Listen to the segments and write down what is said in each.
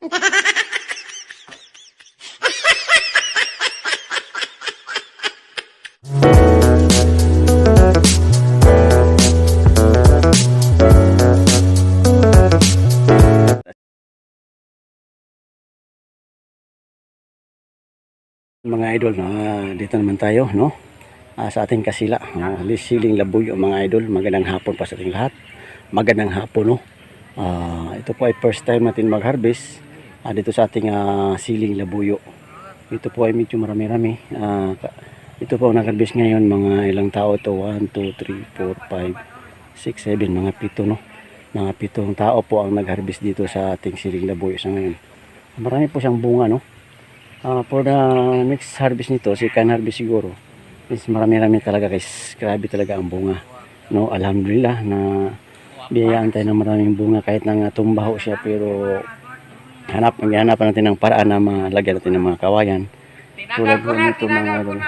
Mga idol, dito naman tayo, no? Sa ating kasila, siling labuyo mga idol. Magandang hapon pa sa ating lahat. Magandang hapon, no? Ito po ay first time natin mag-harvest dito sa ating siling labuyo. Ito po ay medyo marami-rami. Ito po ang nag-harvest ngayon, mga ilang tao ito. 1, 2, 3, 4, 5, 6, 7, mga 7, no? Mga 7 tao po ang nag-harvest dito sa ating siling labuyo sa ngayon. Marami po siyang bunga, no? For the next harvest nito, second harvest siguro, is marami-rami talaga guys. Grabe talaga ang bunga, no? Alhamdulillah na biyayaan tayo ng maraming bunga kahit na tumbaho siya, pero hanapan natin ng paraan na malagyan natin ng mga kawayan tulad po nito mga idol.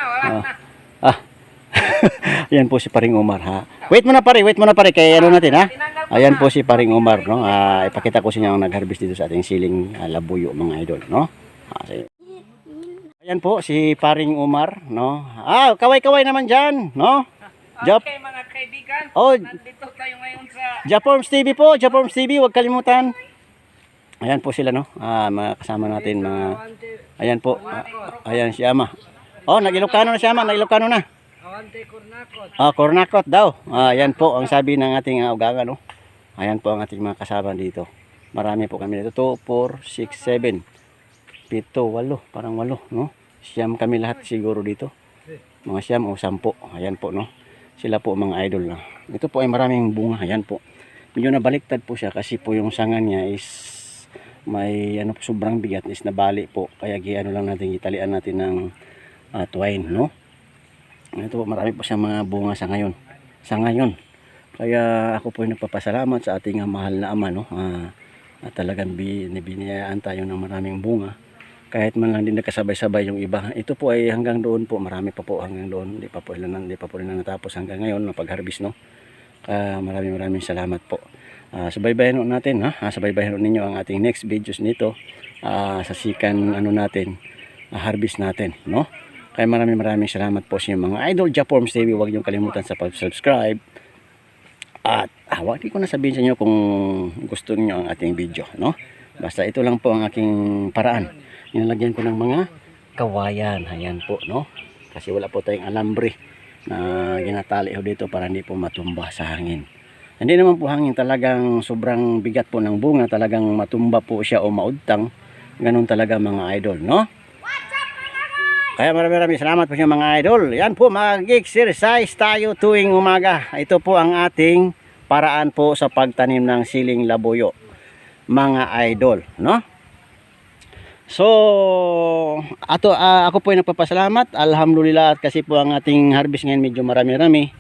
Ayan po si Paring Omar, ha. Wait muna pare kay ano natin, ha. Ayan po si Paring Omar, no. Ipakita ko sa inyo ang nag-harvest dito sa ating siling labuyo mga idol, no. Ayan po si Paring Omar, no. Kaway-kaway naman diyan, no. Okay mga kaibigan, nandito tayo ngayon sa Japorms TV po, Japorms TV, huwag kalimutan. Ayan po sila, no. Mga kasama natin mga ayan po. Ayan si Ama. Nag-Ilocano na si Ama, nag-Ilocano na. Awante Cornacot. Cornacot daw. Ayan po ang sabi ng ating ugangan, no. Ayan po ang ating mga kasama dito. Marami po kami dito. 2, 4, 6, 7. 7, 8, parang 8, no? Siyam kami lahat siguro dito. Mga siyam o 10. Ayan po, no? Sila po mga idol na. Ito po ay maraming bunga. Ayan po. Medyo nabaliktad po siya kasi po yung sangan niya is may sobrang bigat is nabali po. Kaya lang natin, italian natin ng twine, no? Ito po, marami po siyang mga bunga sa ngayon. Kaya ako po ay nagpapasalamat sa ating mahal na Ama, no? Talagang biniyayaan tayo ng maraming bunga. Kahit man lang din nakasabay-sabay yung iba. Ito po ay hanggang doon po, marami pa po hanggang doon. Hindi pa po nila natapos hanggang ngayon na pag-harvest, no. Maraming salamat po. Subaybayan natin, ha. Subaybayan ninyo ang ating next videos nito sa sikan natin, harvest natin, no. Kaya maraming salamat po sa inyo mga idol. Japorms TV, huwag niyo kalimutan sa pag-subscribe. At huwag ko na sabihin sa inyo kung gusto niyo ang ating video, no. Basta ito lang po ang aking paraan. Nilalagyan ko ng mga kawayan. Ayan po, no. Kasi wala po tayong alambre na ginatali dito para hindi po matumba sa hangin. Hindi naman po hangin, talagang sobrang bigat po ng bunga, talagang matumba po siya o maudtang. Ganun talaga mga idol, no. Kaya maraming salamat po sa mga idol. Yan po, mag-exercise tayo tuwing umaga. Ito po ang ating paraan po sa pagtanim ng siling labuyo, mga idol, no. So, ako po ay nagpapasalamat. Alhamdulillah, at kasi po ang ating harvest ngayon medyo marami-rami.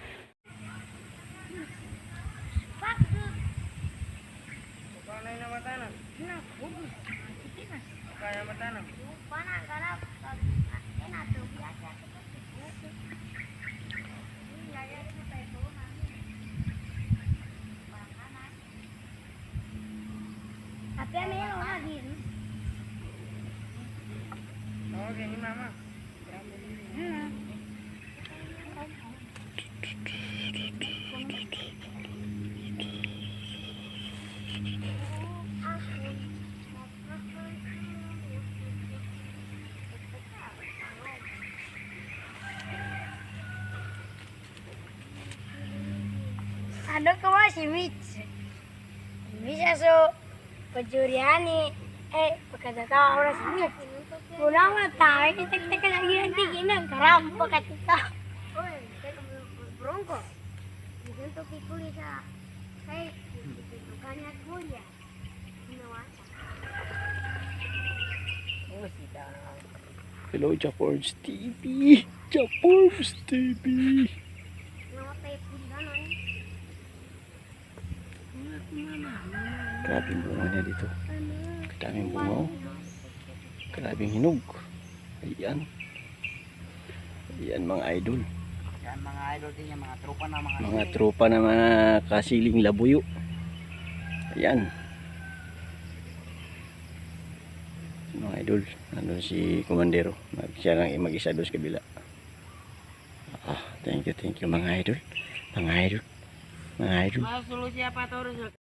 Okay, mama. Ano ka ba si Mitch? Bisa so pajuriani pagkatatawa ko na si Mitch. Muna mo tayo, kitag-taga lagi ng tigin ng karampo katita. Uy, bronco. Bigyan to pikuli sa kay kanya at mulya. Hinawasa. Hello, Japorms TV. Japorms TV. Namatay po ganon. Grabing bunga niya dito. Daming bunga, oh. Grabing hinog. Ayan. Ayan mga idol. Yan mga idol din yan, mga tropa na Mga tropa na mga kasiling labuyo. Ayan. Mga idol, nandun si Komandero. Siya lang mag-isa doon sa kabila. Thank you mga idol. Mga idol. Mga idol. Masulusi apa to?